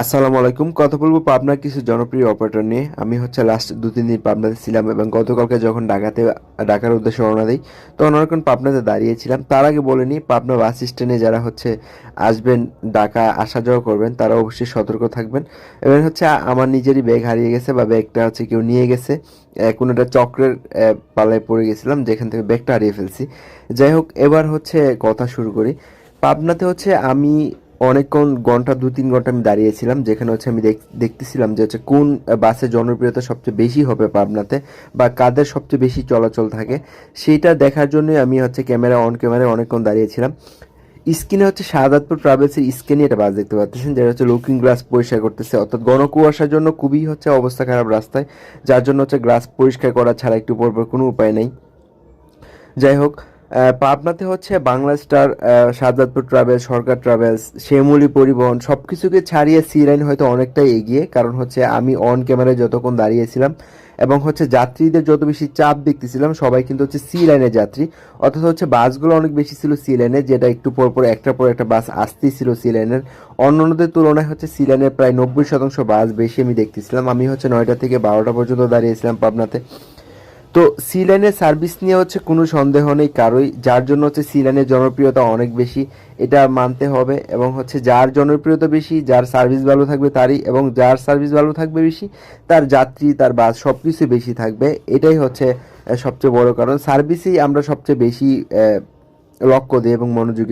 আসসালামু আলাইকুম। কথা বলবো পাবনার কিছু জনপ্রিয় অপারেটর নিয়ে। আমি লাস্ট ২-৩ দিন পাবনাতে ছিলাম এবং গতকালকে যখন ঢাকার উদ্দেশ্যে রওনা দেই, তখন অনেকক্ষণ পাবনাতে দাঁড়িয়েছিলাম। তার আগে বলে নিই, পাবনা বাস স্ট্যান্ডে যারা আসবেন, ঢাকা আসা যাওয়া করবেন, তারা অবশ্যই সতর্ক থাকবেন। এবং আমার নিজেরই ব্যাগ হারিয়ে গেছে বা ব্যাগটা কেউ নিয়ে গেছে। কোনো একটা চক্রের পাল্লায় পড়ে গেছিলাম, যেখান থেকে ব্যাগটা হারিয়ে ফেলছি। যাই হোক, এবার কথা শুরু করি। পাবনাতে আমি অনেকক্ষণ ঘন্টা ২-৩ ঘন্টা আমি দাঁড়িয়েছিলাম, যেখানে আমি দেখতেছিলাম যে কোন বাসের জনপ্রিয়তা সবচেয়ে বেশি হবে পাবনাতে, বা কাদের সবচেয়ে বেশি চলাচল থাকে, সেইটা দেখার জন্যই আমি ক্যামেরায় অনেকক্ষণ দাঁড়িয়েছিলাম। স্ক্রিনে শাহাদাতপুর ট্রাভেলসের স্ক্রিনে একটা বাস দেখতে পাচ্ছেন, যেটা লুকিং গ্লাস পরিষ্কার করতেছে, অর্থাৎ ঘন কুয়াশার জন্য খুবই অবস্থা খারাপ রাস্তায়, যার জন্য গ্লাস পরিষ্কার করা ছাড়া একটু পরপর কোনো উপায় নেই। যাই হোক, পাবনাতে বাংলা স্টার, শাহাদাতপুর ট্রাভেলস, সরকার ট্রাভেলস, শ্যামলী পরিবহন সব কিছুকে ছাড়িয়ে সি লাইন হয়তো অনেকটাই এগিয়ে। কারণ আমি অন ক্যামেরায় যতক্ষণ দাঁড়িয়েছিলাম এবং যাত্রীদের যত বেশি চাপ দেখতেছিলাম, সবাই কিন্তু সি লাইনের যাত্রী। অথচ বাসগুলো অনেক বেশি ছিল সি লাইনে, যেটা একটু পর পর একটার পর একটা বাস আসতেই ছিল সি লাইনের। অন্যান্যদের তুলনায় সি লাইনের প্রায় 90% বাস বেশি আমি দেখতেছিলাম। আমি 9টা থেকে 12টা পর্যন্ত দাঁড়িয়েছিলাম পাবনাতে। তো সি লাইনের সার্ভিস নিয়ে কোনো সন্দেহ নেই কারোই, যার জন্য সি লাইনের জনপ্রিয়তা অনেক বেশি, এটা মানতে হবে। এবং যার জনপ্রিয়তা বেশি, যার সার্ভিস ভালো থাকবে তারই, এবং যার সার্ভিস ভালো থাকবে বেশি, তার যাত্রী, তার বাস সব কিছু বেশি থাকবে। এটাই সবচেয়ে বড় কারণ। সার্ভিসেই আমরা সবচেয়ে বেশি লক্ষ্য দিই এবং মনোযোগী।